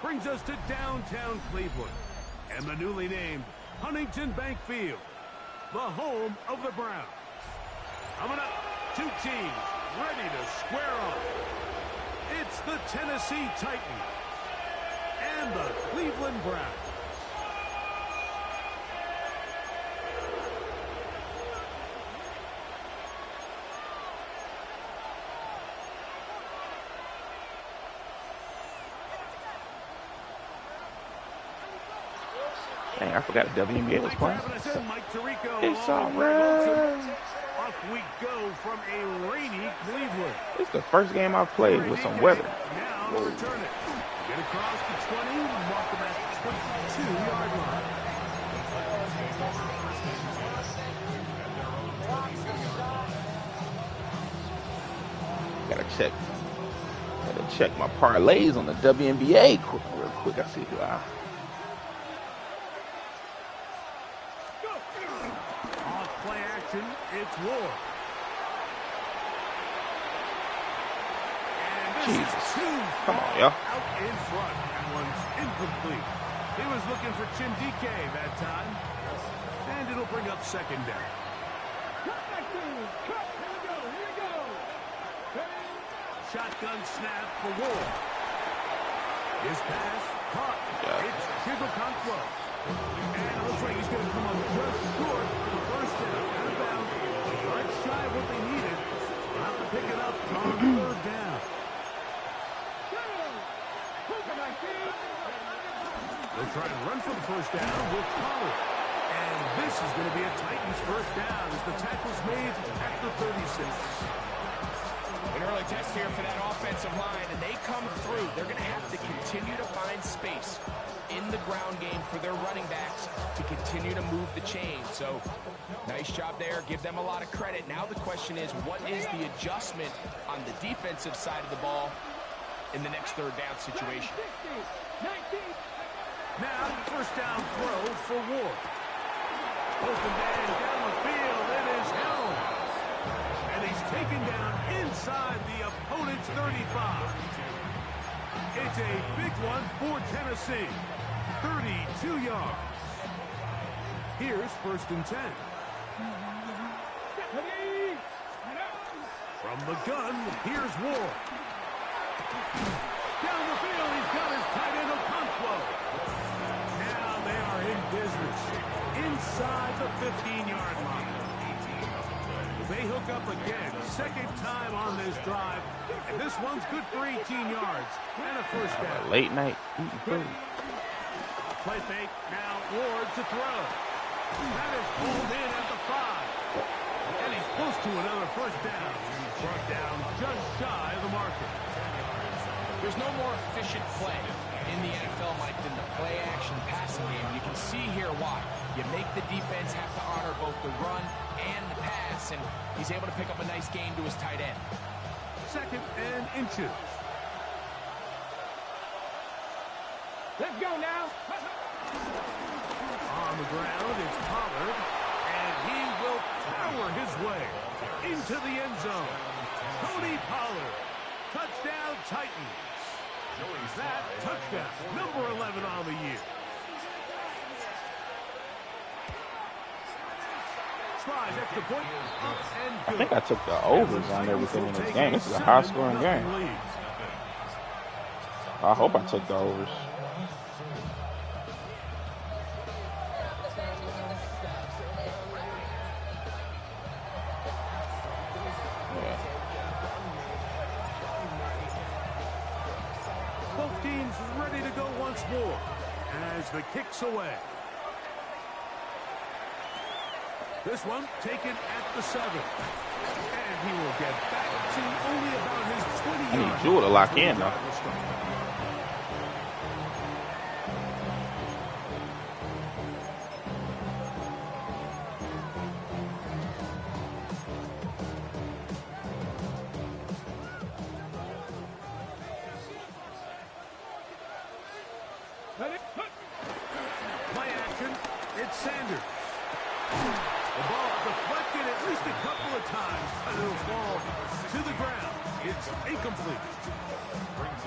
brings us to downtown Cleveland and the newly named Huntington Bank Field, the home of the Browns. Coming up, two teams ready to square off. It's the Tennessee Titans and the Cleveland Browns. Dang, I forgot WNBA was playing. It's all right. Off we go from a rainy Cleveland. It's the first game I've played with some weather. Now to return it. Get across the 20, mark them at the 22-yard line. Gotta check my parlays on the WNBA real quick. I see who I. It's Ward. Jesus. Come on, y'all. Out in front. That one's incomplete. He was looking for Chindike that time. And it'll bring up second down. Shotgun snap for Ward. His pass caught. Yeah. It's Chigokonkwo. And it looks like he's going to come up just short for the first down. Out of bounds. Right shy of what they needed. They'll have to pick it up on third down. They'll try and run for the first down with Pollard. And this is going to be a Titans first down as the tackle's made at the 36. An early test here for that offensive line, and they come through. They're going to have to continue to find space in the ground game for their running backs to continue to move the chain. So, nice job there. Give them a lot of credit. Now the question is, what is the adjustment on the defensive side of the ball in the next third down situation? Now, first down throw for Ward. Open man down the field. It is Helms. And he's taken down inside the opponent's 35. It's a big one for Tennessee. 32 yards. Here's first and 10. From the gun, here's Ward. Down the field, he's got his tight end Okonkwo. Now they are in business. Inside the 15-yard line. They hook up again, second time on this drive, and this one's good for 18 yards and a first down. Late night eating food. Play fake, now Ward to throw. That is pulled in at the 5. And he's close to another first down. He's brought down just shy of the marker. There's no more efficient play in the NFL, Mike, than the play-action passing game. You can see here why. You make the defense have to honor both the run and the pass, and he's able to pick up a nice gain to his tight end. Second and inches. Let's go now. On the ground, it's Pollard, and he will power his way into the end zone. Tony Pollard, touchdown Titans. That touchdown, number 11 on the year. I think I took the overs on everything in this game. This is a high-scoring game. I hope I took the overs. Yeah. Both teams ready to go once more as the kick's away. This one taken at the 7. And he will get back to only about his 20 yards. I need Jewel to lock in, though. Play action. It's Sanders. The ball deflected at least a couple of times, and it'll fall to the ground. It's incomplete.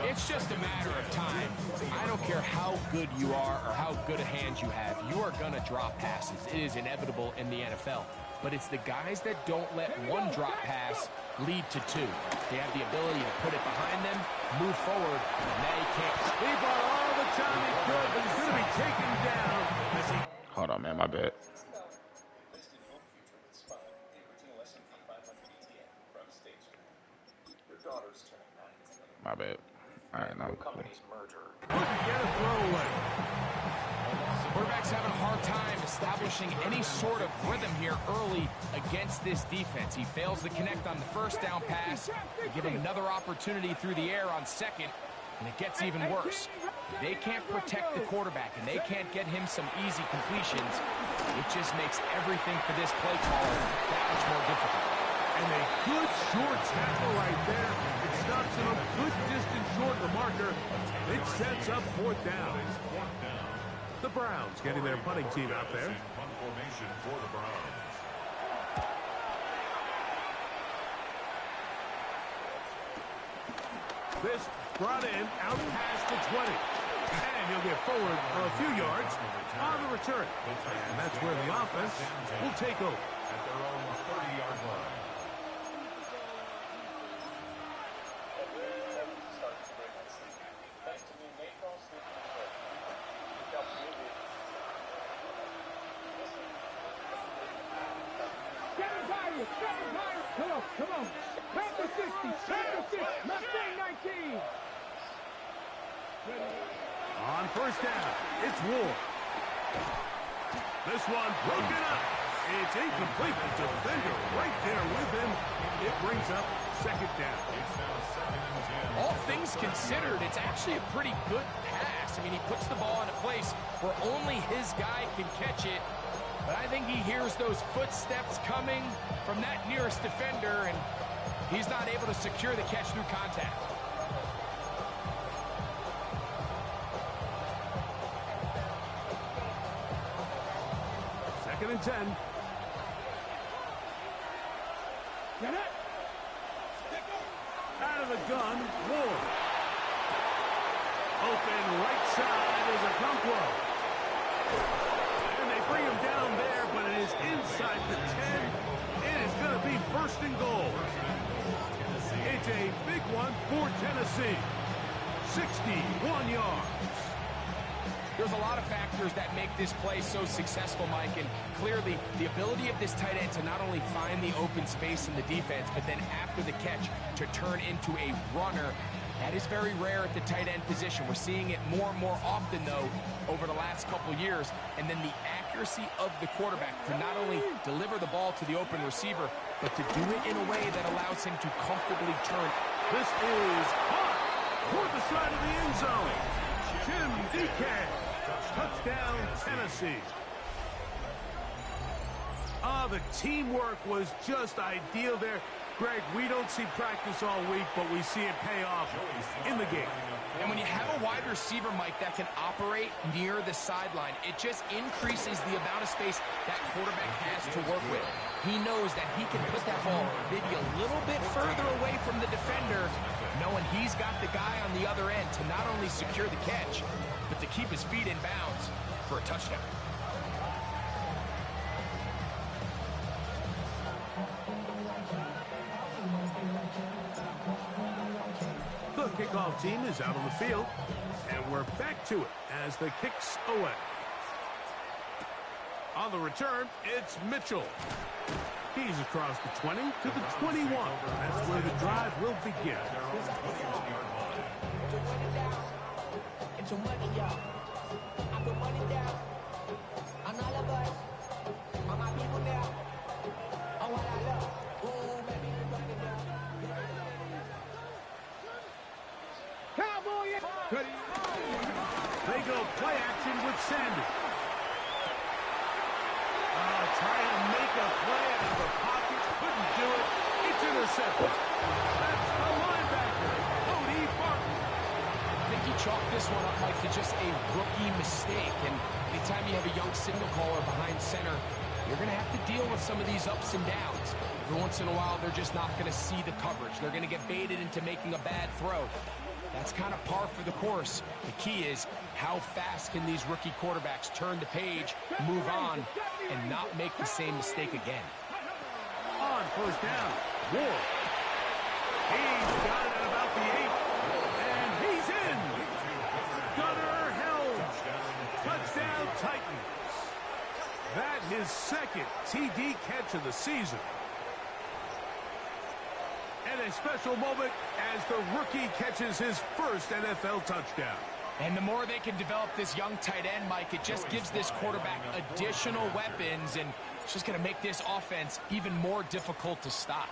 It's just a matter of time. I don't matter how good you are or how good a hand you have, you are going to drop passes. It is inevitable in the NFL. But it's the guys that don't let one drop pass lead to two. They have the ability to put it behind them, move forward, and now he can't. He bought all the time he could, but he's going to be taken down as he... Hold on, man. My bad. My bad. All right, now. Couldn't get a throwaway. Quarterback's having a hard time establishing any sort of rhythm here early against this defense. He fails to connect on the first down pass. They give him another opportunity through the air on second, and it gets even worse. If they can't protect the quarterback and they can't get him some easy completions, it just makes everything for this play caller that much more difficult. And a good short tackle right there. It stops him a good distance short of the marker. It sets up fourth down. The Browns getting their punting team out there. Punt formation for the Browns. This brought in out past the 20. And he'll get forward for a few yards on the return. And that's where the offense will take over. At their own 30-yard line. Come on. Panther 60, Panther 6, Mustang 19. On first down, it's Ward. This one broken up. It's incomplete. The defender right there with him. It brings up second down. It's now 2nd and 10. All things considered, it's actually a pretty good pass. I mean, he puts the ball in a place where only his guy can catch it. But I think he hears those footsteps coming from that nearest defender, and he's not able to secure the catch through contact. Second and 10. Get it. Out of the gun, Ward. Open right side is a Conquo. And they bring him down there, but it is inside the 10. It is going to be first and goal. It's a big one for Tennessee. 61 yards. There's a lot of factors that make this play so successful, Mike, and clearly the ability of this tight end to not only find the open space in the defense, but then after the catch to turn into a runner. That is very rare at the tight end position. We're seeing it more and more often, though, over the last couple years. And then the accuracy of the quarterback to not only deliver the ball to the open receiver, but to do it in a way that allows him to comfortably turn. This is hot toward the side of the end zone. Jim DK. Touchdown, Tennessee. The teamwork was just ideal there. Greg, we don't see practice all week, but we see it pay off in the game. And when you have a wide receiver, Mike, that can operate near the sideline, it just increases the amount of space that quarterback has to work with. He knows that he can put that ball maybe a little bit further away from the defender, knowing he's got the guy on the other end to not only secure the catch, but to keep his feet in bounds for a touchdown. The kickoff team is out on the field, and we're back to it as the kick's away. On the return, it's Mitchell. He's across the 20 to the 21. That's where the drive will begin. They go play action with Sandy. Trying to make a play out of the pocket. Couldn't do it. It's intercepted. That's the linebacker, Cody Barton. I think he chalked this one up, Mike, to just a rookie mistake. And anytime you have a young signal caller behind center, you're going to have to deal with some of these ups and downs. Every once in a while, they're just not going to see the coverage. They're going to get baited into making a bad throw. That's kind of par for the course. The key is how fast can these rookie quarterbacks turn the page, move on, and not make the same mistake again. On first down, Ward. He's got it at about the 8. And he's in. Gunner held. Touchdown Titans. That his second TD catch of the season. And a special moment as the rookie catches his first NFL touchdown. And the more they can develop this young tight end, Mike, it just gives this quarterback additional weapons, and it's just going to make this offense even more difficult to stop.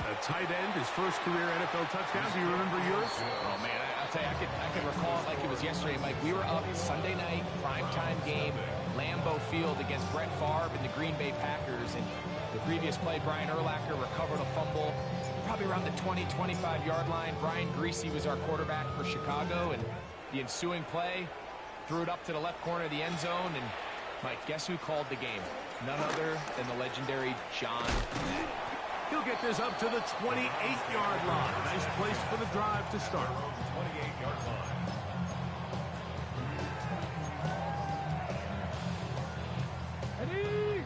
A tight end, his first career NFL touchdown. Do you remember yours? Oh, man, I'll tell you, I can recall it like it was yesterday, Mike. We were up Sunday night, primetime game, Lambeau Field against Brett Favre and the Green Bay Packers. And the previous play, Brian Urlacher recovered a fumble probably around the 20-25-yard line. Brian Greasy was our quarterback for Chicago, and the ensuing play threw it up to the left corner of the end zone. And, Mike, guess who called the game? None other than the legendary John Madden. He'll get this up to the 28-yard line. Nice place for the drive to start. 28-yard line. Ready?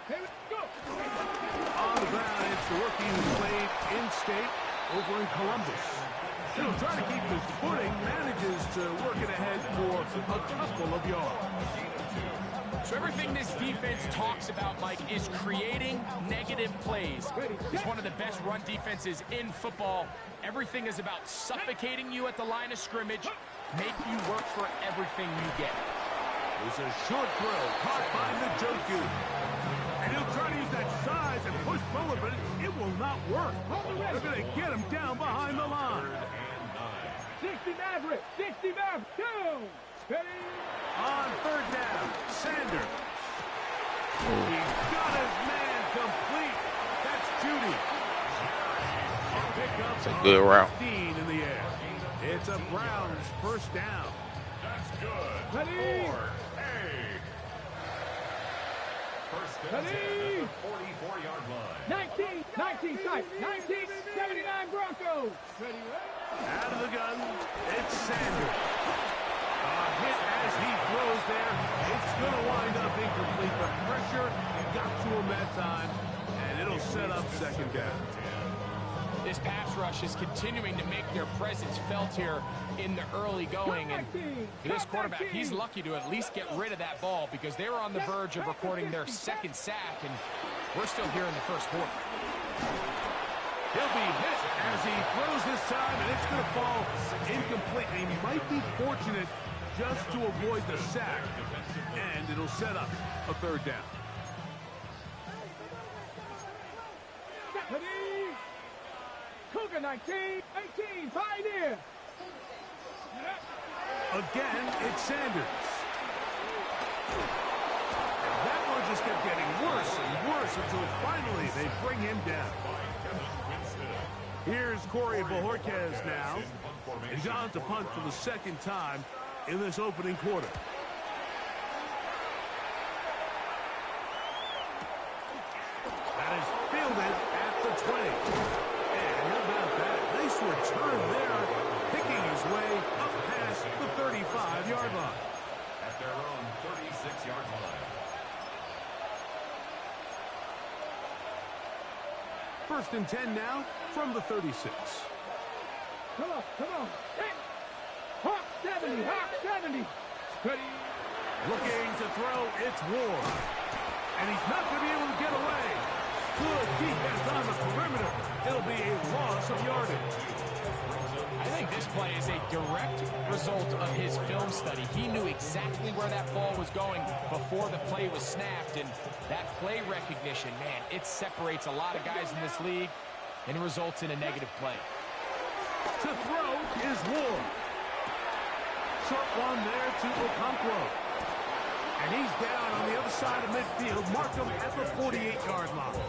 Here we go. On the ground, it's the rookie who played in-state over in Columbus. He'll try to keep his footing, manages to work it ahead for a couple of yards. So everything this defense talks about, Mike, is creating negative plays. It's one of the best run defenses in football. Everything is about suffocating you at the line of scrimmage, make you work for everything you get. It's a short throw, caught by Njoku. And he'll try to use that size and push forward, but it will not work. They're going to get him down behind the line. 60 Maverick, 60 Maverick, go! Ready? On third down, Sanders. He's got his man complete. That's Judy. Pick up It's a good route. 15 in the air. It's a Browns first down. That's good. Ready? First down Ready? at the 44-yard line. 19 type, 1979 Broncos. Ready, Out of the gun, it's Sanders. A hit as he throws there. It's going to wind up incomplete. The pressure got to him that time, and it'll set up second down. This pass rush is continuing to make their presence felt here in the early going. And for this quarterback, he's lucky to at least get rid of that ball because they were on the verge of recording their second sack, and we're still here in the first quarter. He'll be hit as he throws this time, and it's going to fall incomplete. He might be fortunate just to avoid the sack, and it'll set up a third down. Ready? Cougar 19, 18, Pioneer. Again, it's Sanders. And that one just kept getting worse and worse until finally they bring him down. Here's Corey Bojorquez now. And John to punt for the second time in this opening quarter. That is fielded at the 20. And how about that? Nice return there, picking his way up past the 35-yard line. At their own 36-yard line. First and 10 now from the 36. Come on, come on. Hey. Hawk 70, Hawk 70. Ready? Looking to throw, it's Ward. And he's not going to be able to get away. Good defense on the perimeter. It'll be a loss of yardage. I think this play is a direct result of his film study. He knew exactly where that ball was going before the play was snapped, and that play recognition, man, it separates a lot of guys in this league and results in a negative play. To throw is Ward. Short one there to Okonkwo. And he's down on the other side of midfield. Mark him at the 48-yard line.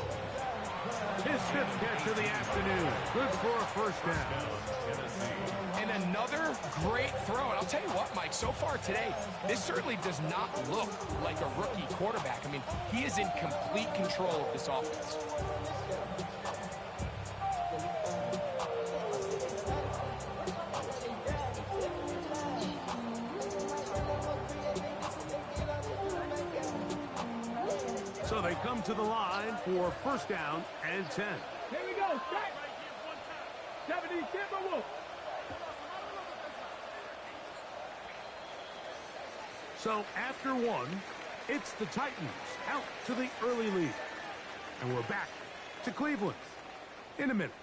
His fifth catch of the afternoon. Good for a first down. And another great throw. And I'll tell you what, Mike, so far today, this certainly does not look like a rookie quarterback. I mean, he is in complete control of this offense. So they come to the line for first down and 10. Here we go. Strike. 70, Timberwolves. So after one, it's the Titans out to the early lead. And we're back to Cleveland in a minute.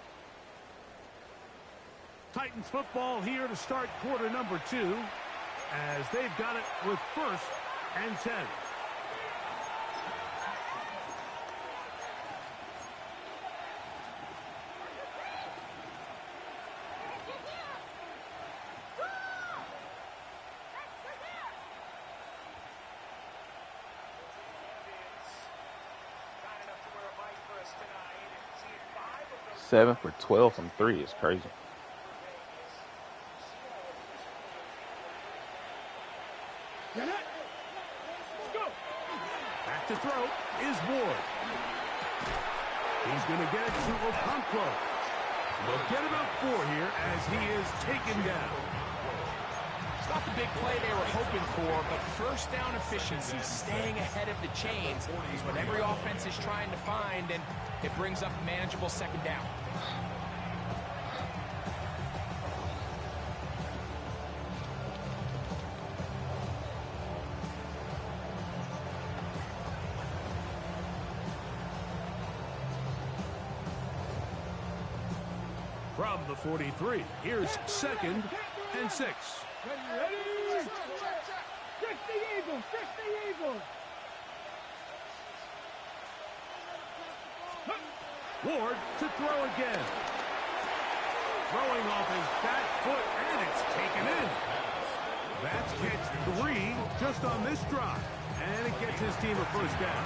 Titans football here to start quarter number 2 as they've got it with first and 10. Seven for 12 from 3 is crazy. Back to throw is Ward. He's going to get it to Okonkwo. They'll get about 4 here as he is taken down. It's not the big play they were hoping for, but first down efficiency, staying ahead of the chains, is what every offense is trying to find, and it brings up a manageable second down. From the 43, here's second and 6. Ready? Trick the Eagles! Trick the Eagles! Ward to throw again. Throwing off his back foot, and it's taken in. That's catch 3 just on this drive, and it gets his team a first down.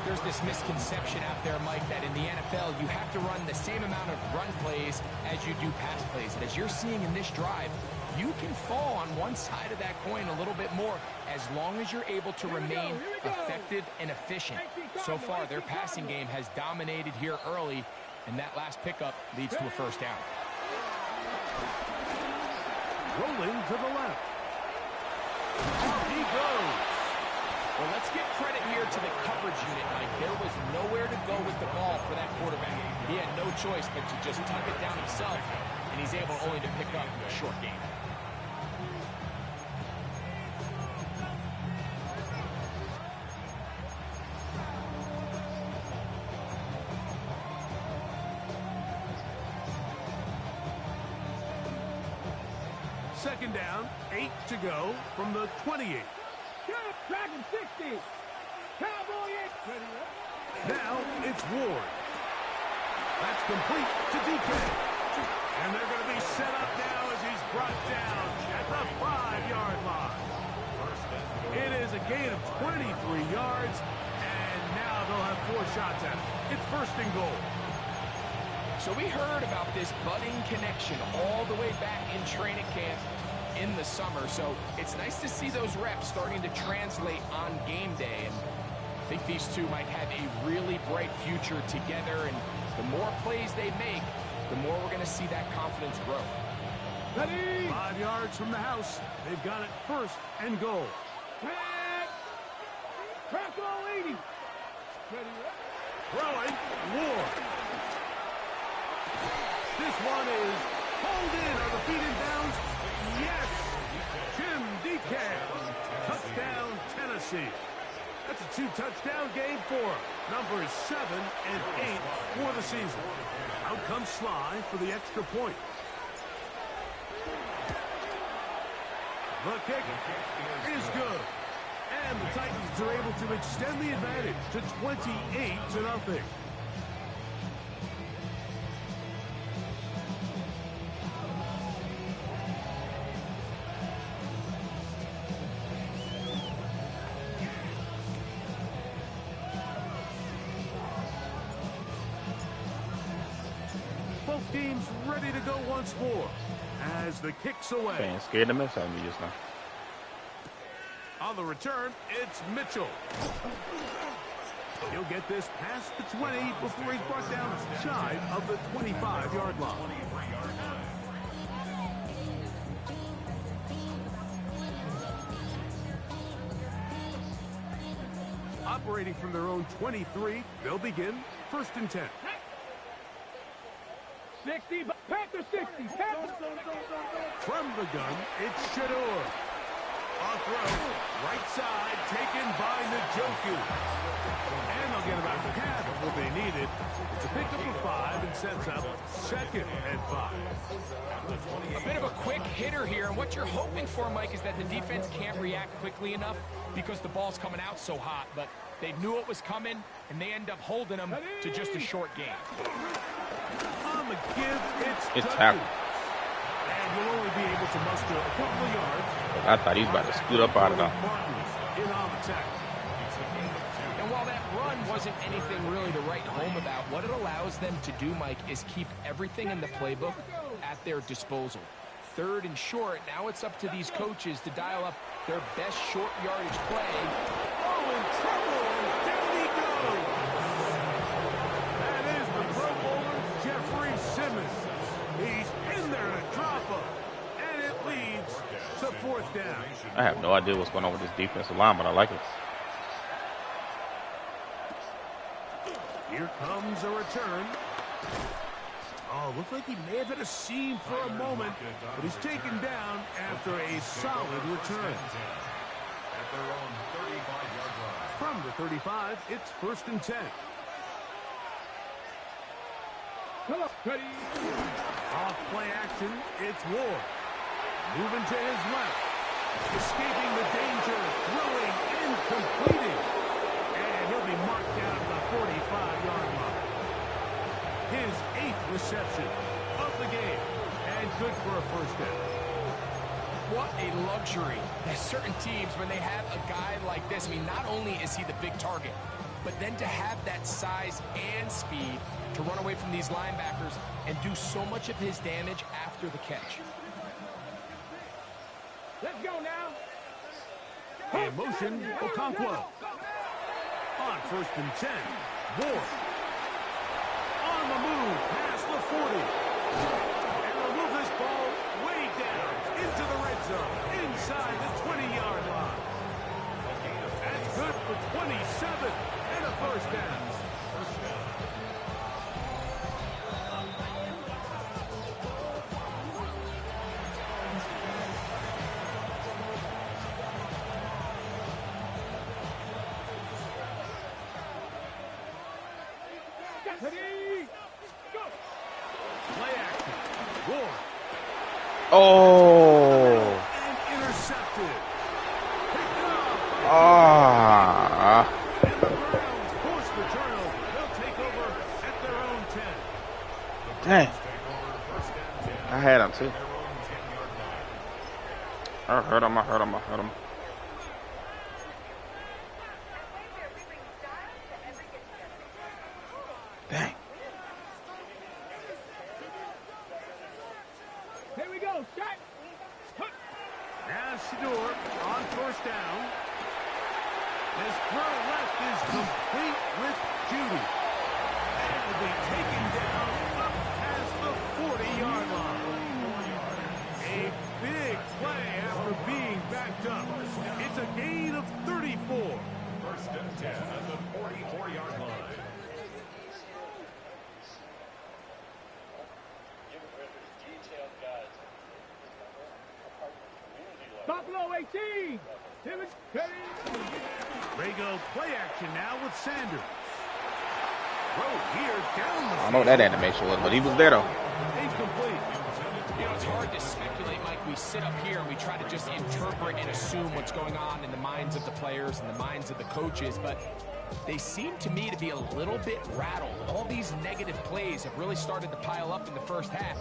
There's this misconception out there, Mike, that in the NFL you have to run the same amount of run plays as you do pass plays. And as you're seeing in this drive, you can fall on one side of that coin a little bit more as long as you're able to remain effective and efficient. So far, their passing game has dominated here early, and that last pickup leads to a first down. Rolling to the left. Off he goes. Well, let's give credit here to the coverage unit, Mike. There was nowhere to go with the ball for that quarterback. He had no choice but to just tuck it down himself, and he's able only to pick up a short gain. Second down, 8 to go from the 28. Dragon 60. Cowboy 8. Now it's Ward. That's complete to DK. And they're going to be set up now as he's brought down at the 5-yard line. It is a gain of 23 yards, and now they'll have 4 shots at it. It's first and goal. So we heard about this budding connection all the way back in training camp in the summer. So it's nice to see those reps starting to translate on game day. And I think these two might have a really bright future together. And the more plays they make, the more we're going to see that confidence grow. Ready? 5 yards from the house. They've got it first and goal. Crack all 80. Ready? Throwing, Ward. This one is pulled in. Are the feet in bounds? Yes. Jim DK. Touchdown, Tennessee. That's a 2-touchdown game for him. Numbers 7 and 8 for the season. Out comes Sly for the extra point. The kick is good. And the Titans are able to extend the advantage to 28-0. Both teams ready to go once more as the kick's away. Fans scared the mess out of me just now. On the return, it's Mitchell. He'll get this past the 20 before he's brought down shy of the 25-yard line. operating from their own 23. They'll begin 1st and 10. 60, Panther 60. From the gun, it's Shador. Off throw, right side, taken by Njoku. And they'll get about half of what they needed. It's a pickup of 5 and sets up 2nd and 5. A bit of a quick hitter here, and what you're hoping for, Mike, is that the defense can't react quickly enough because the ball's coming out so hot. But they knew it was coming, and they end up holding them to just a short game. On the give, it's tackled. And will only be able to muster a couple of yards. I thought he was about to scoot up out of there. In on attack. And while that run wasn't anything really to write home about, what it allows them to do, Mike, is keep everything in the playbook at their disposal. 3rd and short, now it's up to these coaches to dial up their best short yardage play. Oh, in trouble, and down he goes. That is the Pro Bowler, Jeffrey Simmons. He's in there to drop him, and it leads to 4th down. I have no idea what's going on with this defensive line, but I like it. Here comes a return. Oh, looked like he may have hit a seam for a moment, but he's taken down after a solid return. At their own 35-yard line. From the 35, it's 1st and 10. Off play action, it's Ward. Moving to his left. Escaping the danger, throwing and completing. And he'll be marked down to the 45-yard line. His 8th reception of the game. And good for a 1st down. What a luxury. There's certain teams, when they have a guy like this, I mean, not only is he the big target, but then to have that size and speed to run away from these linebackers and do so much of his damage after the catch. Let's go now. In motion, Okonkwo. On 1st and 10, Ward. On the move, past the 40. And they'll move this ball way down into the red zone, inside the 20-yard line. That's good for 27 and a 1st down. Play action. Ward. Oh. And intercepted. Picked up. Ah. And the Browns force the turnover. They'll take over at their own 10. Dang. I had him too. I heard him. Dang. Here we go. Shot. Now Shador on 1st down. His throw left is complete with Judy. And will be taken down up past the 40-yard line. A big play after being backed up. It's a gain of 34. 1st and 10 at the 44-yard line. Buffalo 18. Rago play action now with Sanders. Throw here down the I don't know what that animation was, but he was there though. incomplete. You know, it's hard to speculate, Mike. We sit up here and we try to just interpret and assume what's going on in the minds of the players and the minds of the coaches, but they seem to me to be a little bit rattled. All these negative plays have really started to pile up in the 1st half.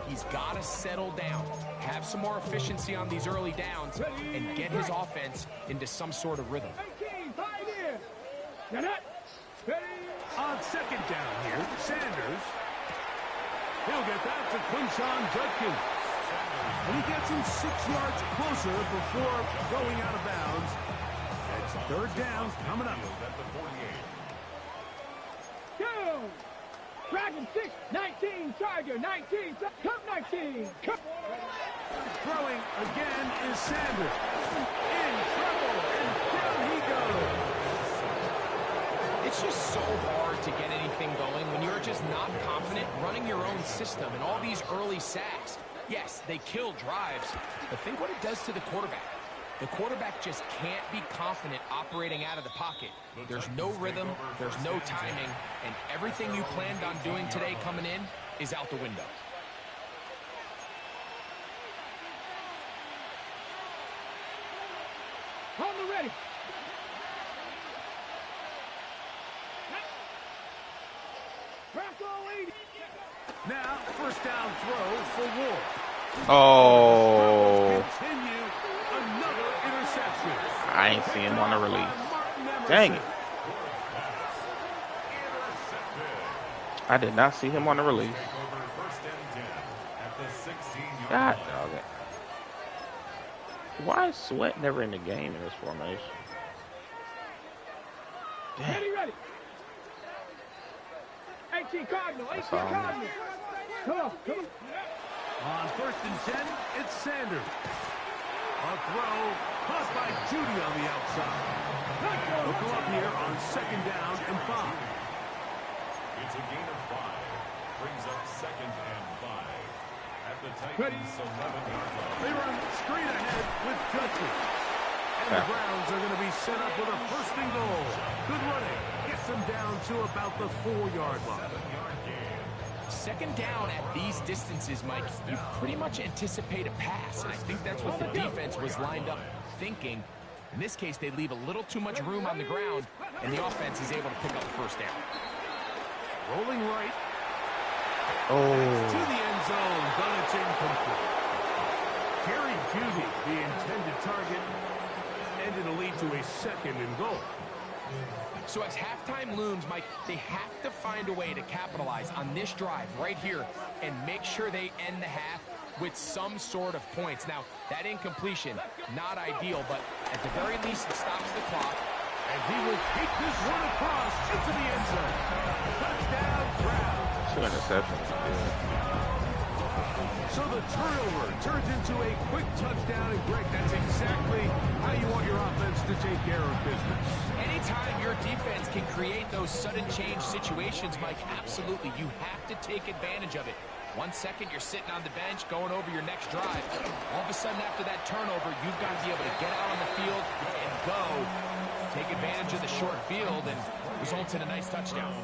He's got to settle down, have some more efficiency on these early downs, and get his offense into some sort of rhythm. 18, Get it. On 2nd down here, Sanders. He'll get that to Quinshon Judkins. And he gets him 6 yards closer before going out of bounds. It's 3rd down coming up. Go. Dragon 6, 19, Charger 19, come 19. Come. Throwing again is Sanders. In trouble, and down he goes. It's just so hard to get anything going when you're just not confident running your own system and all these early sacks. Yes, they kill drives, but think what it does to the quarterback. The quarterback just can't be confident operating out of the pocket. There's no rhythm, there's no timing, and everything you planned on doing today coming in is out the window. On the ready. Now, first down throw for Ward. Oh. Continue another interception. I ain't seeing him on the release. Dang it. I did not see him on the release. God dog it. Why is Sweat never in the game in this formation? Damn. Ready, ready. 18 Cardinal, 18 That's all. Cardinal. Come on, come on. On first and 10, it's Sanders. A throw, caught by Judy on the outside. He'll go up here on second down and 5. It's a gain of 5. Brings up second and 5. At the Titans' 11-yard line. They run straight ahead with Judson. And the Browns are going to be set up with a first and goal. Good running. Gets them down to about the 4-yard line. 7-yard gain. Second down at these distances, Mike, you pretty much anticipate a pass, and I think that's what the defense was lined up thinking. In this case, they leave a little too much room on the ground, and the offense is able to pick up the first down. Rolling right. Oh. To the end zone, but it's incomplete. Jerry Judy, the intended target, and it'll lead to a second and goal. So as halftime looms, Mike, they have to find a way to capitalize on this drive right here and make sure they end the half with some sort of points. Now, that incompletion, not ideal, but at the very least, it stops the clock. And he will take this one across into the end zone. Touchdown, Browns. 2 interceptions. So the turnover turns into a quick touchdown, and Greg, that's exactly how you want your offense to take care of business. Anytime your defense can create those sudden change situations, Mike, absolutely, you have to take advantage of it. 1 second, you're sitting on the bench, going over your next drive. All of a sudden, after that turnover, you've got to be able to get out on the field and go. Take advantage of the short field and results in a nice touchdown.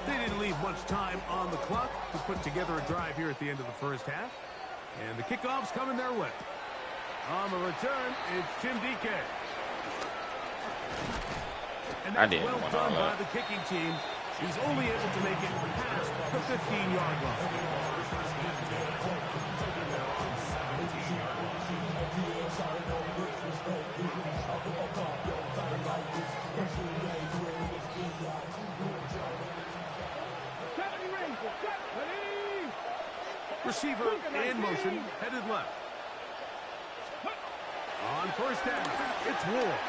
They didn't leave much time on the clock to put together a drive here at the end of the first half. And the kickoff's coming their way. On the return, it's Tim DK. And I that's didn't well want done all by that. the kicking team. He's only able to make it past the 15-yard line. Receiver in motion, headed left. On first down, it's Ward.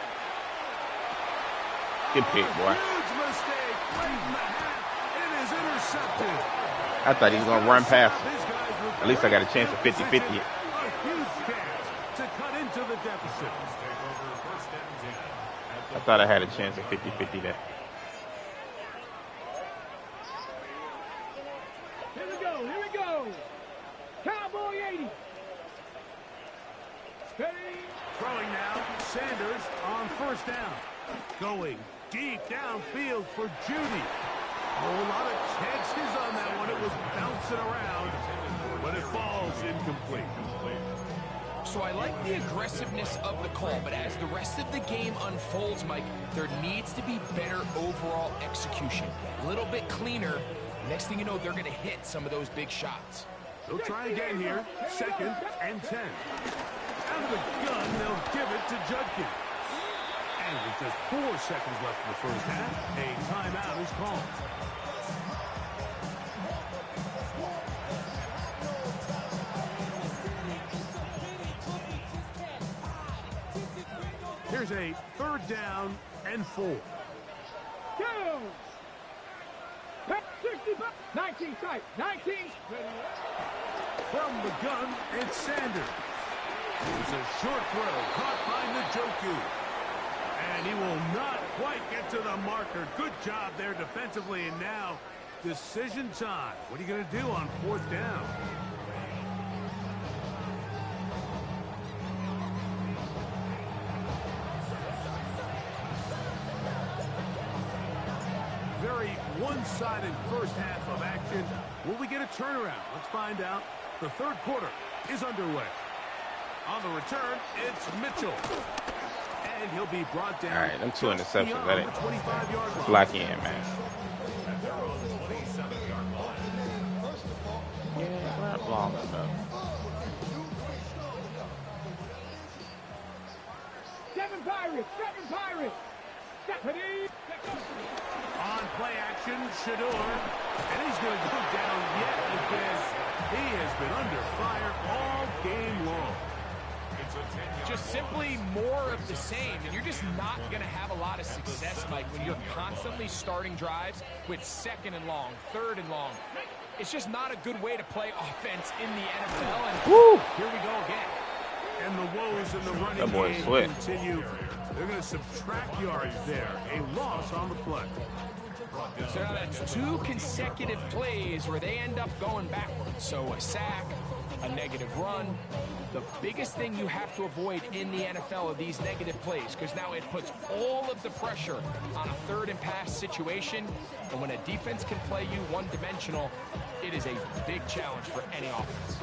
Good pick, boy. Huge mistake, late in the half. It is intercepted. I thought he was going to run past him. These guys with At least I got a chance of 50-50. a huge chance to cut into the deficit. Take over first and 10. At I thought I had a chance of 50-50 there. Here we go, here we go. Cowboy 80. Ready. Throwing now, Sanders on first down. Going deep downfield for Judy. A lot of chances on that one. It was bouncing around, but it falls incomplete. So I like the aggressiveness of the call, but as the rest of the game unfolds, Mike, there needs to be better overall execution. A little bit cleaner. Next thing you know, they're going to hit some of those big shots. They'll try again here. Second and 10. Out of the gun, they'll give it to Judkins. And with just 4 seconds left in the first half, a timeout is called. Here's a third down and 4. Go. 65. 19 sight. 19. Ready. From the gun, it's Sanders. It's a short throw caught by Njoku. And he will not quite get to the marker. Good job there defensively. And now, decision time. What are you going to do on 4th down? Very one-sided first half of action. Will we get a turnaround? Let's find out. The 3rd quarter is underway. On the return, it's Mitchell. And he'll be brought down. All right, them 2 interceptions. That ain't 25-yard line. block in, man. Yeah, not long enough. 7 Pirates! 7 Pirates! Stephanie! On play action, Shador. And he's going to go down yet again. He has been under fire all game long. Just simply more of the same, and you're just not going to have a lot of success, Mike, when you're constantly starting drives with 2nd and long, 3rd and long. It's just not a good way to play offense in the NFL, and here we go again. And the woes in the running game continue. They're going to subtract yards there. A loss on the play. So now that's 2 consecutive plays where they end up going backwards. So a sack, a negative run. The biggest thing you have to avoid in the NFL are these negative plays, because now it puts all of the pressure on a 3rd and pass situation. And when a defense can play you one-dimensional, it is a big challenge for any offense.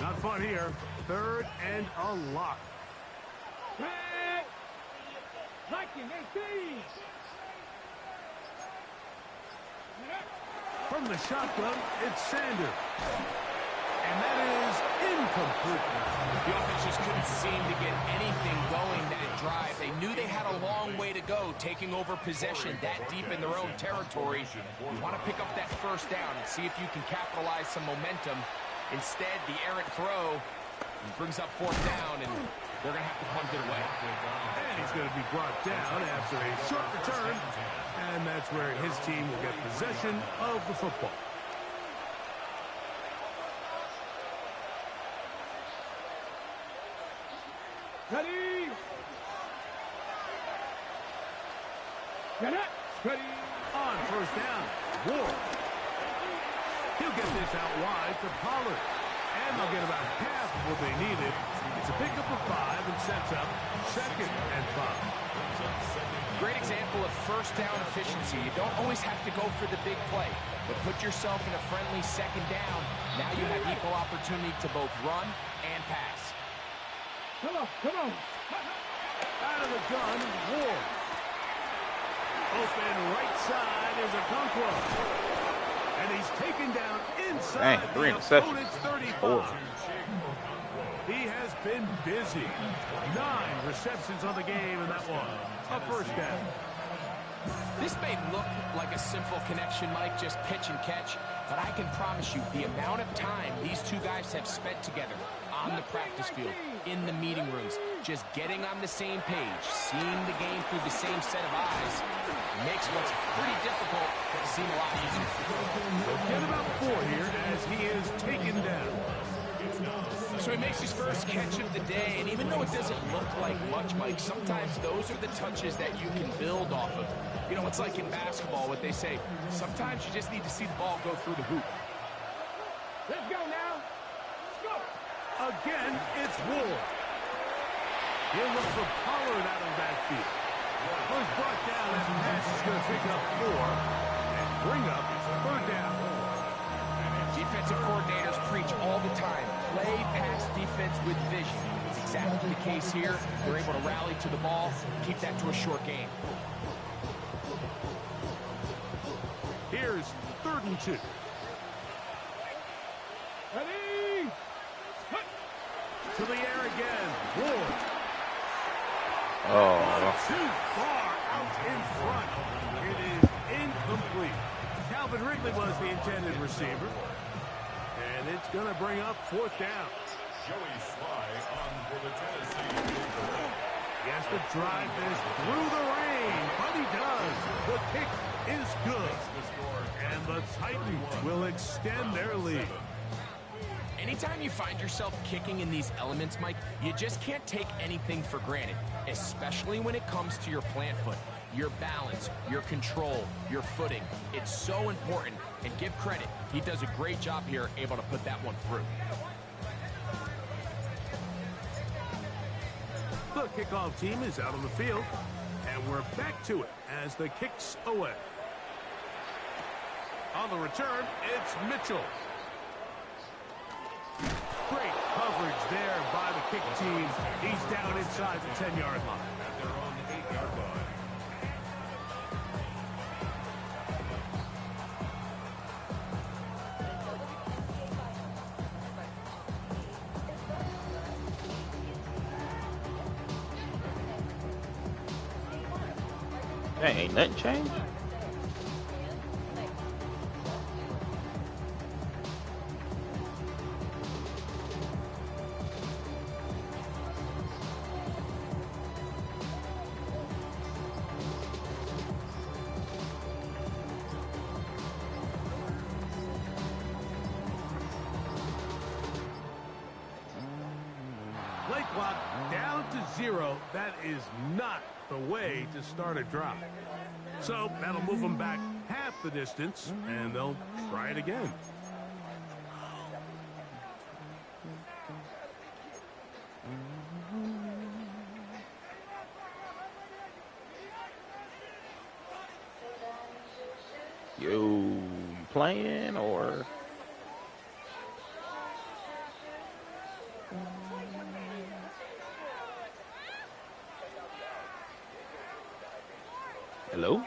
Not fun here. 3rd and a lot. Liking 18! From the shotgun, it's Sanders. And that is incomplete. The offense just couldn't seem to get anything going that drive. They knew they had a long way to go, taking over possession that deep in their own territory. You want to pick up that 1st down and see if you can capitalize some momentum. Instead, the errant throw brings up 4th down, and they're going to have to punt it away. And he's going to be brought down after a short return. And that's where his team will get possession of the football. Ready! Ready! On 1st down, Ward. He'll get this out wide to Pollard. And they'll get about half of what they needed. It's a pickup of 5 and sets up 2nd and 5. Great example of 1st down efficiency. You don't always have to go for the big play, but put yourself in a friendly 2nd down. Now you have equal opportunity to both run and pass. Come on, come on. Out of the gun, Ward. Open right side is a Okonkwo. And he's taken down inside the opponent's 35. He has been busy. 9 receptions on the game, and that one, a 1st down. This may look like a simple connection, Mike, just pitch and catch, but I can promise you the amount of time these 2 guys have spent together on the practice field, in the meeting rooms, just getting on the same page, seeing the game through the same set of eyes, makes what's pretty difficult seem a lot easier. They'll get about 4 here as he is taken down. So he makes his first catch of the day, and even though it doesn't look like much, Mike, sometimes those are the touches that you can build off of. You know, it's like in basketball, what they say, sometimes you just need to see the ball go through the hoop. Let's go now. Let's go. Again, it's Ward. He'll look for Pollard out of that field. Was brought down, and pass is going to pick up 4 and bring up 3rd down. Defensive coordinators preach all the time, play pass defense with vision. It's exactly the case here. They're able to rally to the ball, keep that to a short game. Here's 3rd and 2. Ready? To the air again, Ward. Oh. Too far out in front. It is incomplete. Calvin Ridley was the intended receiver. And it's going to bring up 4th down. Joey Sly on for the Tennessee. He has to drive this through the rain, but he does. The kick is good. And the Titans will extend their lead. Anytime you find yourself kicking in these elements, Mike, you just can't take anything for granted, especially when it comes to your plant foot. Your balance, your control, your footing. It's so important, and give credit. He does a great job here, able to put that one through. The kickoff team is out on the field, and we're back to it as the kick's away. On the return, it's Mitchell. Great coverage there by the kick team. He's down inside the 10-yard line. At their own 8-yard line. Dang, ain't nothing changed. Play clock down to 0. That is not the way to start a drive. So that'll move them back half the distance, and they'll try it again. Yo, you playing or? Hello?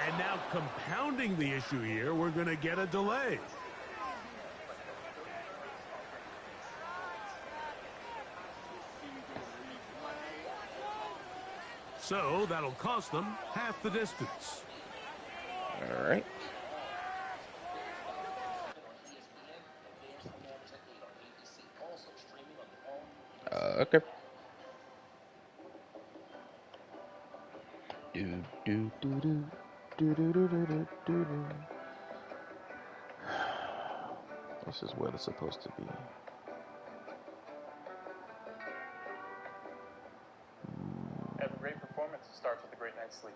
And now compounding the issue here, we're going to get a delay. So that'll cost them half the distance. All right. Okay. This is what it's supposed to be. Every great performance starts with a great night's sleep.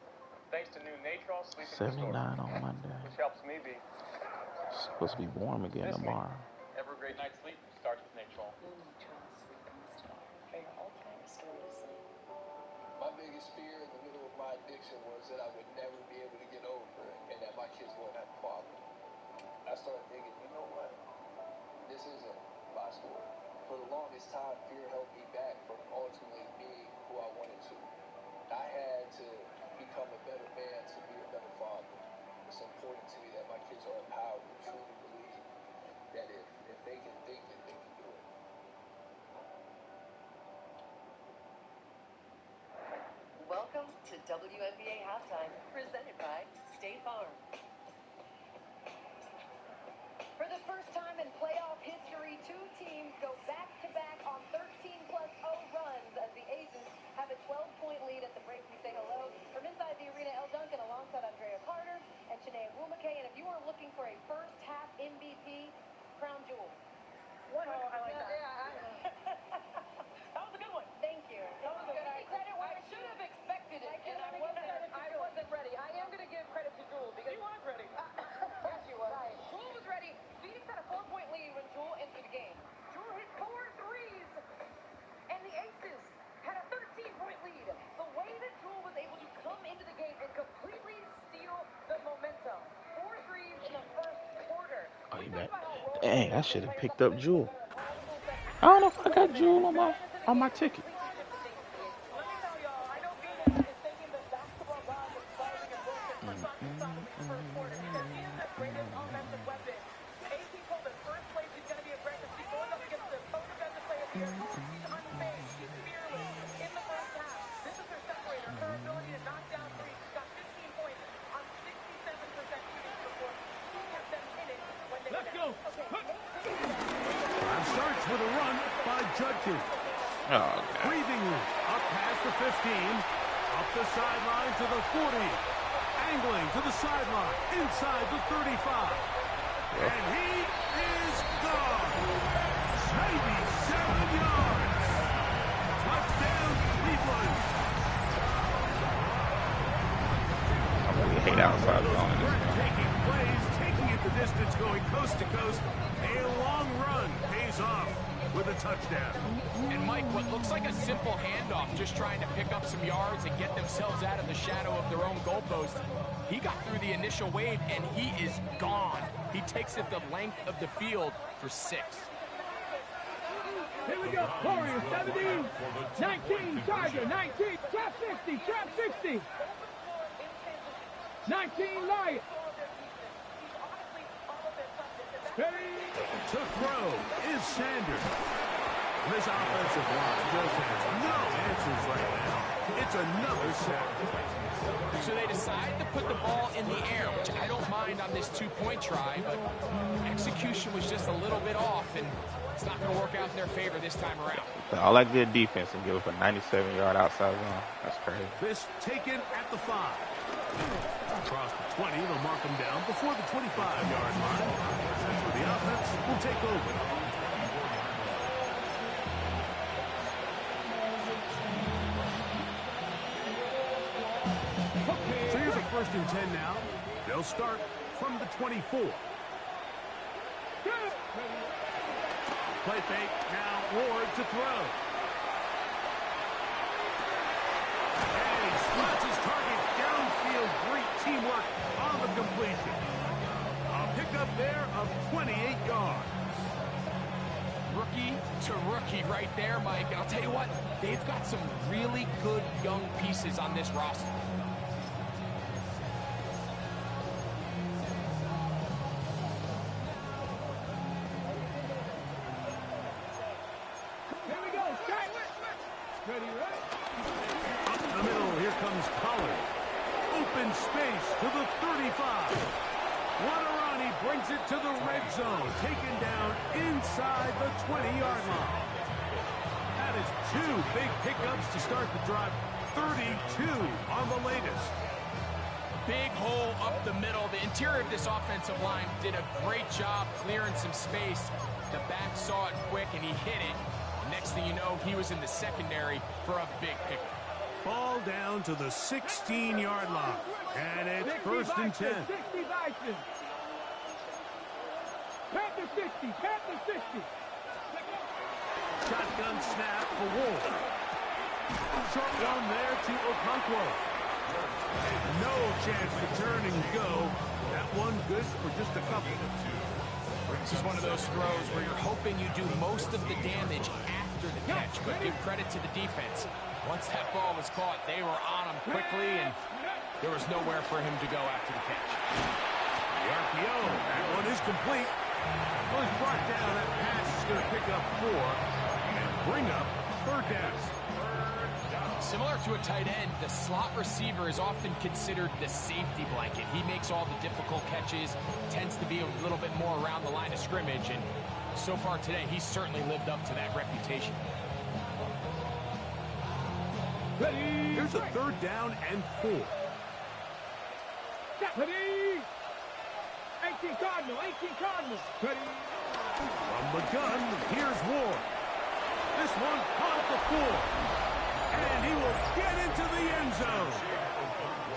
Thanks to new Natrol Sleep 79 on Monday. which helps me be. It's supposed to be warm again tomorrow. Every great night's sleep starts with Natrol. My biggest fear in the middle of my addiction was that I would never be able to get over it and that my kids wouldn't have a father. I started thinking, you know what? This isn't my story. For the longest time, fear held me back from ultimately being who I wanted to. I had to become a better man to be a better father. It's important to me that my kids are empowered and truly believe that if they can think it, they can do it. Welcome to WNBA Halftime, presented by State Farm. For the first time in playoff history, two teams go back-to-back on 13+0 runs as the Aces have a 12-point lead at the break. We say hello from inside the arena, El Duncan, alongside Andrea Carter and Shanae Wumake. And if you are looking for a first-half MVP, crown jewel. Oh, I like that. Yeah, that was a good one. Thank you. That was good. I should have expected it, and I wasn't ready. I am going to give credit to Jewel because she was ready. Yes, she was. Right. Jewel was ready. Phoenix had a 4-point lead when Jewel entered the game. Jewel hit 4 threes, and the Aces had a 13-point lead. The way that Jewel was able to come into the game and completely steal the momentum. 4 threes in the first quarter. Oh, you bet. Dang, I should have picked up Jewel. I don't know if I got Jewel on my ticket. Let me tell y'all, I know Phoenix is thinking the basketball gods of Spalding and Wilson for something in the first quarter because he is their greatest offensive weapon. AP told us first place he's going to be aggressive. He's going up against the co-defensive player of the year. He's unfazed. He's fearless in the first half. This is her separator, her ability to knock down threes. She's got 15 points on Haskins. Oh, God. Breathing room. Up past the 15. Up the sideline to the 40. Angling to the sideline. Inside the 35. And he is gone. 97 yards. Touchdown, Cleveland. I really hate outside zone in this game. Taking plays, taking it the distance, going coast to coast. A long run pays off with a touchdown. And Mike, what looks like a simple handoff, just trying to pick up some yards and get themselves out of the shadow of their own goalpost. He got through the initial wave, and he is gone. He takes it the length of the field for 6. Here we go. Warriors 17, 19, Tiger, 19, trap 50, trap 60. 19, Lion. Ready? To throw is Sanders. This offensive line just has no answers right now. It's another sack. So they decide to put the ball in the air, which I don't mind on this 2-point try, but execution was just a little bit off, and it's not going to work out in their favor this time around. All I did defense and give up a 97-yard outside zone. That's crazy. This taken at the 5. Across the 20, they'll mark them down before the 25-yard line. That's where the offense will take over. So here's a 1st and 10 now. They'll start from the 24. Play fake. Now Ward to throw. And he spots his target downfield. Great teamwork on the completion. A pickup there of 28 yards. Rookie to rookie right there, Mike. And I'll tell you what, they've got some really good young pieces on this roster. Here we go. Strike. Ready, right? Up the middle, here comes Pollard. Open space to the 35. Waterani brings it to the red zone. Taken down inside the 20-yard line. That is 2 big pickups to start the drive. 32 on the latest. Big hole up the middle. The interior of this offensive line did a great job clearing some space. The back saw it quick, and he hit it. Next thing you know, he was in the secondary for a big pickup. Ball down to the 16-yard line. And it's 1st and 10. 60 Vikings. Panther 60, Panther 60. Shotgun snap for Wolf. Short one there to Okonkwo. No chance to turn and go. That one good for just a couple. This is one of those throws where you're hoping you do most of the damage after the catch, but give credit to the defense. Once that ball was caught, they were on him quickly, and there was nowhere for him to go after the catch. The RPO, that one is complete. Was brought down. That pass is going to pick up 4 and bring up 3rd down. Similar to a tight end, the slot receiver is often considered the safety blanket. He makes all the difficult catches, tends to be a little bit more around the line of scrimmage, and so far today, he's certainly lived up to that reputation. Here's a 3rd down and 4. Ready? 18 Cardinal, 18 Cardinal. Ready? From the gun, here's Ward. This one caught at the 4. And he will get into the end zone.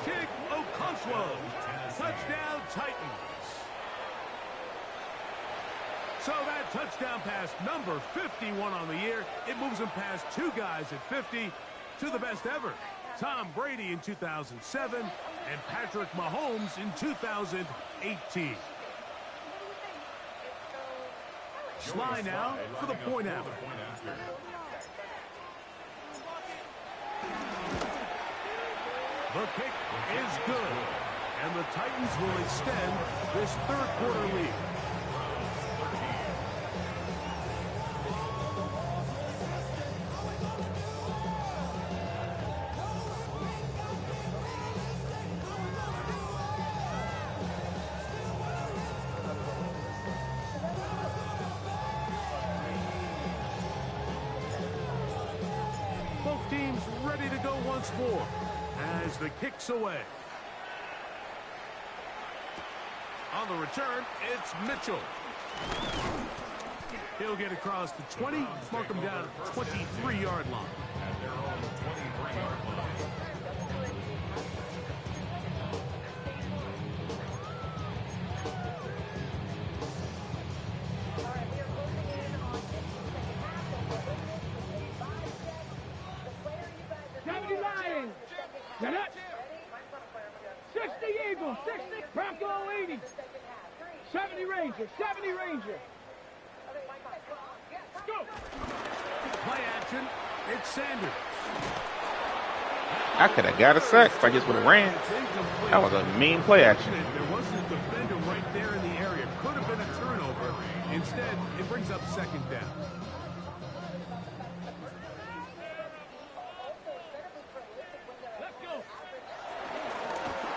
Kick Okonkwo. Touchdown Titans. So that touchdown pass, number 51 on the year, it moves him past 2 guys at 50 to the best ever. Tom Brady in 2007 and Patrick Mahomes in 2018. Sly now for the point after. The kick is good, and the Titans will extend this 3rd quarter lead. comes ready to go once more as the kick's away. On the return, it's Mitchell. He'll get across the 20, mark him down at the 23-yard line. At their own 23-yard line. Get it! 60 Eagles, 60 Bronco 80. 70 Ranger, 70 Ranger. Go! Play action, it's Sanders. I could have got a sack if I just would have ran. That was a mean play action. There wasn't a defender right there in the area. Could have been a turnover. Instead, it brings up second down. Let's go!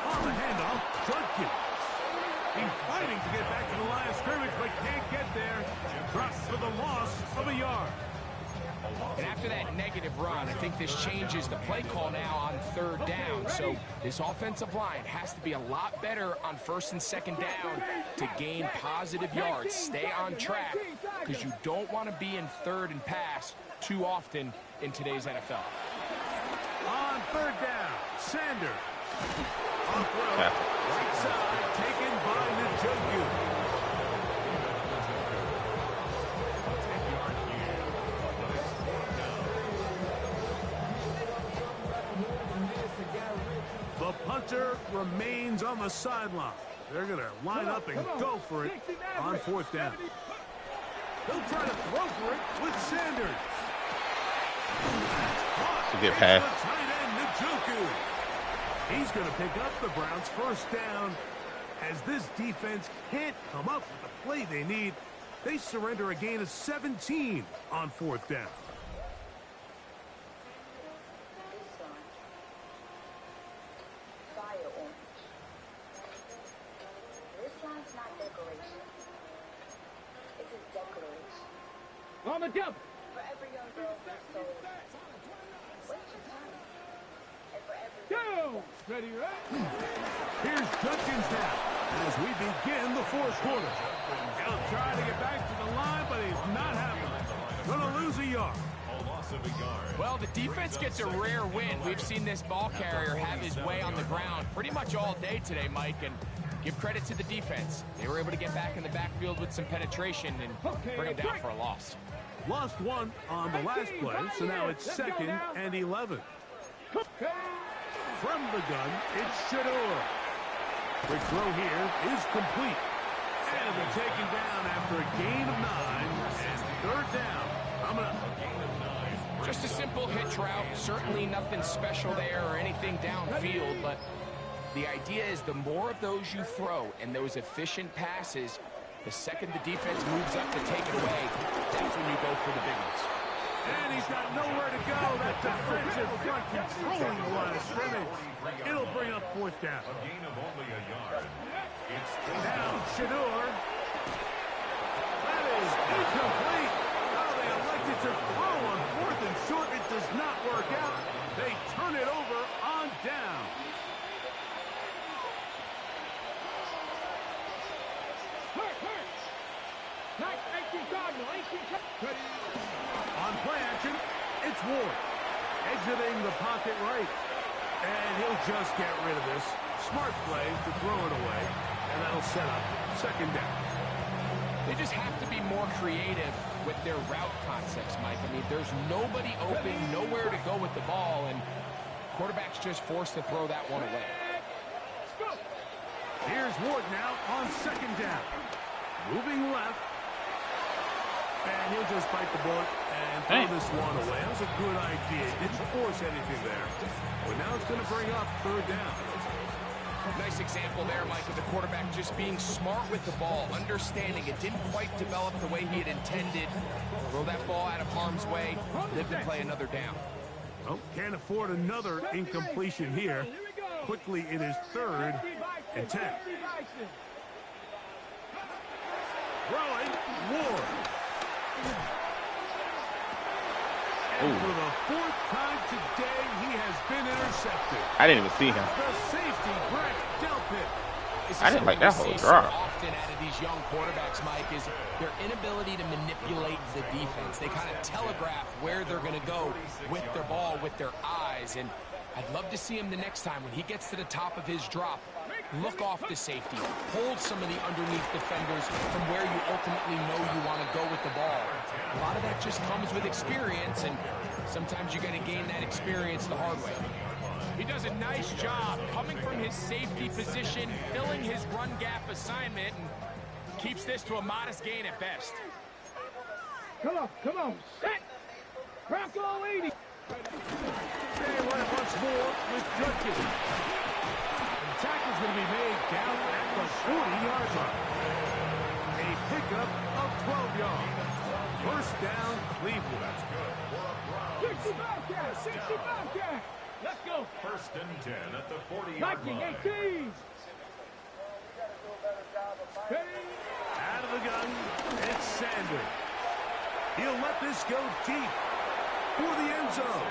On the handoff, Judkins. He's fighting to get back to the line of scrimmage, but can't get there. Drops for the loss of a yard. And after that negative run, I think this changes the play call now on third down. So this offensive line has to be a lot better on first and second down to gain positive yards. Stay on track because you don't want to be in third and pass too often in today's NFL. On third down, Sanders. Off road, right side, taken by Njoku. The punter remains on the sideline. They're going to line up and go for it on fourth down. They'll try to throw for it with Sanders. It's a good pass. He's going to pick up the Browns' first down. As this defense can't come up with the play they need, they surrender a gain of 17 on fourth down. On the jump! For every young girl who's sold, wait your time. And for every Go! Ready, right? Here's Judkins now as we begin the fourth quarter. He'll try to get back to the line, but he's not having it. Gonna lose a yard. A loss of a yard. Well, the defense gets a rare win. We've seen this ball carrier have his way on the ground pretty much all day today, Mike, and give credit to the defense. They were able to get back in the backfield with some penetration and bring him down for a loss. Lost one on the last play, so now it's 2nd and 11. From the gun, it's Shador. The throw here is complete. And they're taken down after a gain of 9 and third down. Coming up. Just a simple hitch route. Certainly nothing special there or anything downfield, but the idea is the more of those you throw and those efficient passes, the second the defense moves up to take it away, that's when you go for the big ones. And he's got nowhere to go. That defensive front controlling the line of scrimmage. It'll bring up fourth down. A gain of only a yard. It's Now Shador. That is incomplete. Now they elected to throw on fourth and short. It does not work out. They turn it over on down. On play action, it's Ward. Exiting the pocket right. And he'll just get rid of this. Smart play to throw it away. And that'll set up second down. They just have to be more creative with their route concepts, Mike. I mean, there's nobody open, nowhere to go with the ball, and quarterback's just forced to throw that one away. Here's Ward now on second down. Moving left. And he'll just bite the bullet and throw this one away. That was a good idea. Didn't force anything there. But now it's going to bring up third down. Nice example there, Mike, of the quarterback just being smart with the ball, understanding it didn't quite develop the way he had intended. Throw that ball out of harm's way, live to play another down. Oh, can't afford another incompletion here. Quickly it is 3rd and 10. Throwing, Ward. And for the fourth time today, he has been intercepted. I didn't even see him. The safety, Brett Delpit. I didn't like that whole drop. Often out of these young quarterbacks, Mike, is their inability to manipulate the defense. They kind of telegraph where they're going to go with their ball, with their eyes. And I'd love to see him the next time when he gets to the top of his drop. Look off the safety. Hold some of the underneath defenders from where you ultimately know you want to go with the ball. A lot of that just comes with experience, and sometimes you got to gain that experience the hard way. He does a nice job coming from his safety position, filling his run gap assignment, and keeps this to a modest gain at best. Come on, set. Bronco 80. They run it once more with Judkins. The tackle's going to be made down at the 40-yard line. A pickup of 12 yards. First down, Cleveland. 60 Bobcats, 60 Bobcats. Let's go. First and 10 at the 40-yard line. 19-18. Out of the gun, it's Sanders. He'll let this go deep for the end zone.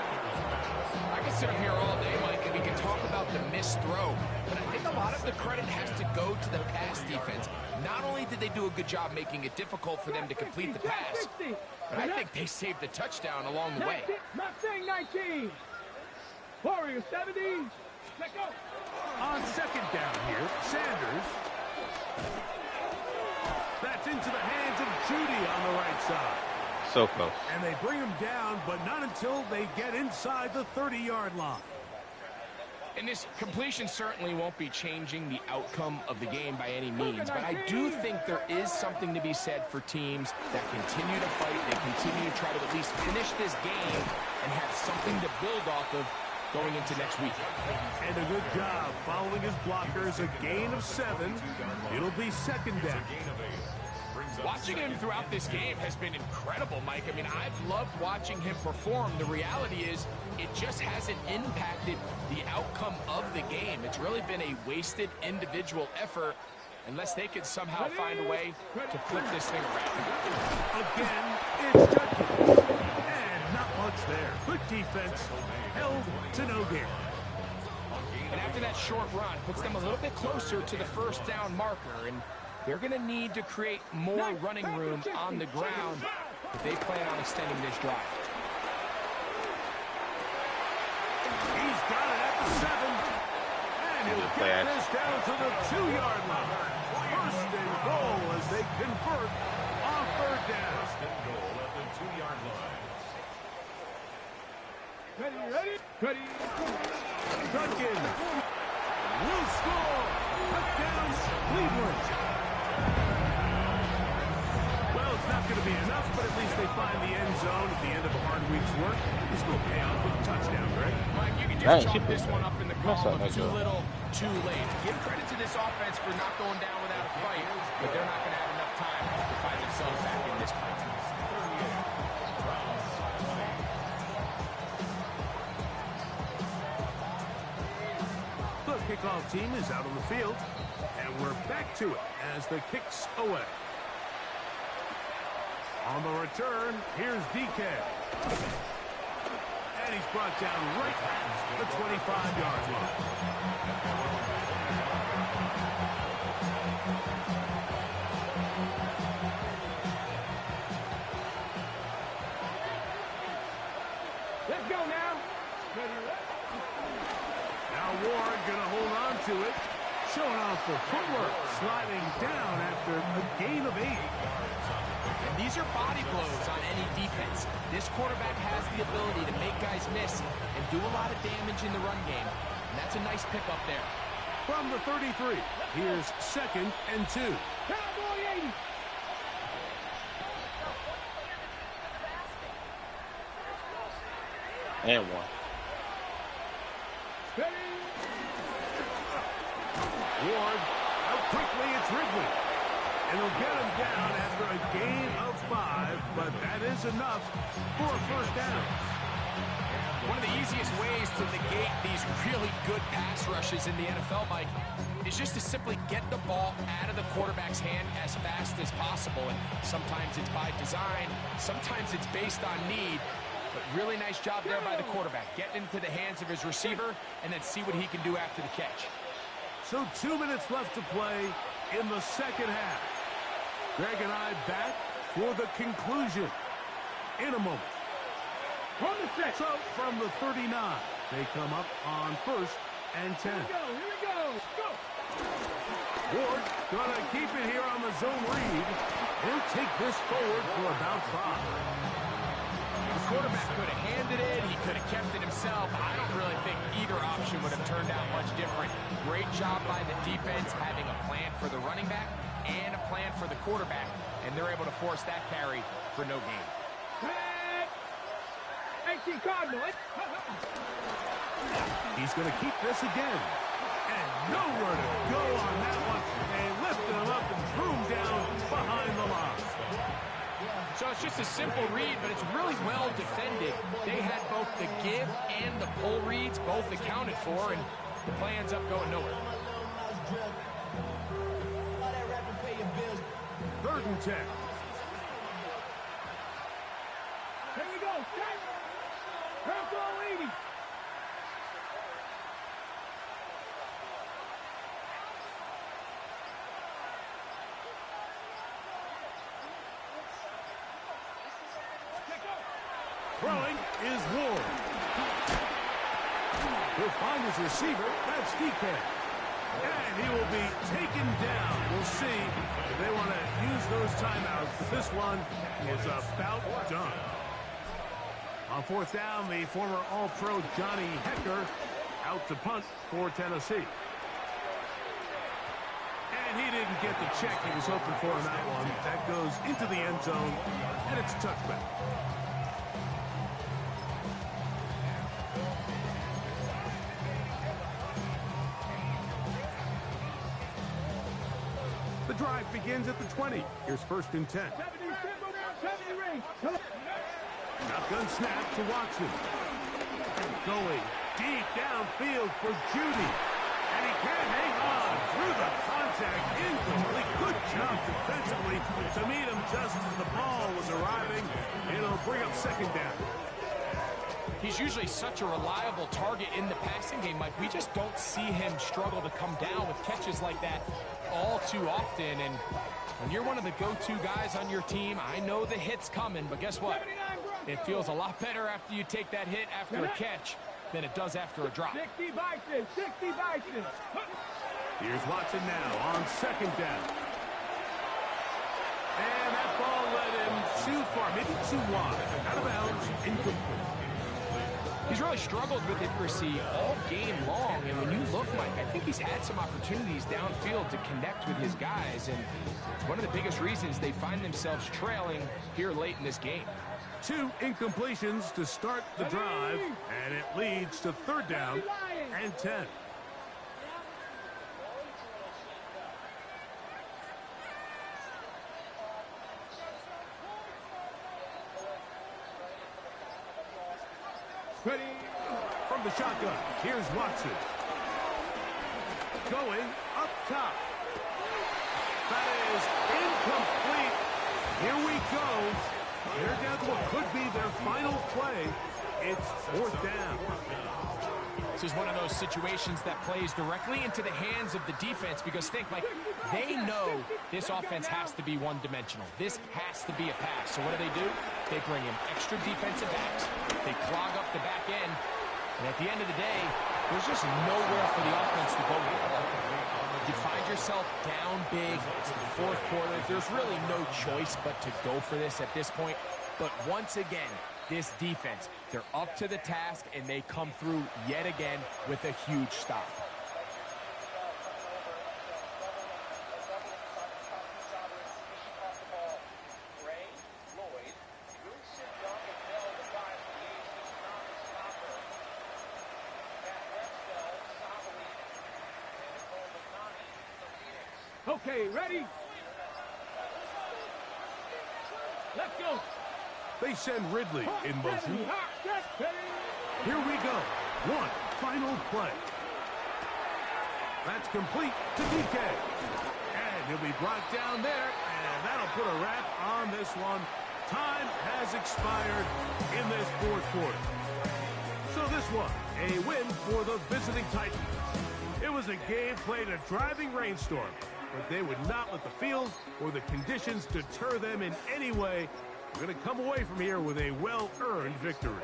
I can sit up here all day, Mike, and we can talk about the missed throw, but I think a lot of the credit has to go to the pass defense. Not only did they do a good job making it difficult for them to complete the pass, but I think they saved the touchdown along the way. Mustang 19. Warrior 70. Let's go. On second down here, Sanders. That's into the hands of Judy on the right side. So close. And they bring him down, but not until they get inside the 30-yard line. And this completion certainly won't be changing the outcome of the game by any means, but I do think there is something to be said for teams that continue to fight, they continue to try to at least finish this game and have something to build off of going into next week. And a good job following his blockers, a gain of 7. It'll be second down. Watching him throughout this game has been incredible, Mike. I mean, I've loved watching him perform. The reality is it just hasn't impacted the outcome of the game. It's really been a wasted individual effort unless they can somehow find a way to flip this thing around. Again, it's Judkins. And not much there. Good defense, held to no gain. And after that short run, puts them a little bit closer to the first down marker, and they're going to need to create more running room on the ground if they plan on extending this drive. He's got it at the 7. And he'll get this down to the 2-yard line. First and goal as they convert on third down. First and goal at the 2-yard line. Ready. Judkins will score. Touchdown, Cleveland. Well, it's not going to be enough, but at least they find the end zone at the end of a hard week's work. This will pay off with a touchdown, Greg. Mike, you can just chalk this one up in the column of too little, too late. Give credit to this offense for not going down without a fight, but they're not going to have enough time to find themselves back in this point. The kickoff team is out on the field, and we're back to it as the kick's away. On the return, here's DK. And he's brought down right at the 25-yard line. Let's go now. Now Ward gonna hold on to it. Showing off the footwork, sliding down after a gain of 8. And these are body blows on any defense. This quarterback has the ability to make guys miss and do a lot of damage in the run game. And that's a nice pickup there. From the 33, here's second and 2. Cowboy 80. And 1. Ward, out quickly, it's Ridley. And they'll get him down after a gain of 5, but that is enough for a first down. One of the easiest ways to negate these really good pass rushes in the NFL, Mike, is just to simply get the ball out of the quarterback's hand as fast as possible. And sometimes it's by design, sometimes it's based on need. But really nice job there by the quarterback. Getting into the hands of his receiver and then see what he can do after the catch. So 2 minutes left to play in the second half. Greg and I back for the conclusion in a moment. So from the 39, they come up on 1st and 10. Here we go. Go. Ward gonna keep it here on the zone read. He'll take this forward for about 5. The quarterback could have handed it. He could have kept it himself. I don't really think either option would have turned out much different. Great job by the defense having a plan for the running back and a plan for the quarterback, and they're able to force that carry for no gain. He's going to keep this again. And nowhere to go on that one. They lifted him up and threw him down behind the line. So it's just a simple read, but it's really well defended. They had both the give and the pull reads both accounted for, and the play ends up going nowhere. 3rd and 10. Here we go. Purple 80. Throwing is Ward. He'll find his receiver. That's DK. And he will be taken down. We'll see if they want to use those timeouts. This one is about done. On 4th down, the former All-Pro Johnny Hecker out to punt for Tennessee. And he didn't get the check he was hoping for in that one. That goes into the end zone, and it's a touchback. The drive begins at the 20. Here's 1st and 10. 70 range. Shotgun snap to Watson. Going deep downfield for Judy. And he can't hang on through the contact. Incomplete. Good job defensively to meet him just as the ball was arriving. It'll bring up 2nd down. He's usually such a reliable target in the passing game, Mike. We just don't see him struggle to come down with catches like that all too often. And when you're one of the go-to guys on your team, I know the hit's coming, but guess what? It feels a lot better after you take that hit after a catch than it does after a drop. 60 Bison. 60 Bison. Here's Watson now on 2nd down. And that ball led him too far, maybe too wide. Out of bounds, incomplete. He's really struggled with accuracy all game long, and when you look, Mike, I think he's had some opportunities downfield to connect with his guys, and it's one of the biggest reasons they find themselves trailing here late in this game. 2 incompletions to start the drive, and it leads to 3rd down and 10. Ready. From the shotgun, here's Watson. Going up top. That is incomplete. Here we go. They're down to what could be their final play. It's 4th down. This is one of those situations that plays directly into the hands of the defense because think, like, they know this offense has to be one-dimensional. This has to be a pass. So what do? They bring in extra defensive backs. They clog up the back end. And at the end of the day, there's just nowhere for the offense to go here. You find yourself down big. It's the 4th quarter. There's really no choice but to go for this at this point. But once again, this defense, they're up to the task, and they come through yet again with a huge stop. Okay, ready? Let's go. They send Ridley in motion. Here we go. One final play. That's complete to DK. And he'll be brought down there, and that'll put a wrap on this one. Time has expired in this fourth quarter. So this was a win for the visiting Titans. It was a game played in a driving rainstorm, but they would not let the field or the conditions deter them in any way. We're going to come away from here with a well-earned victory.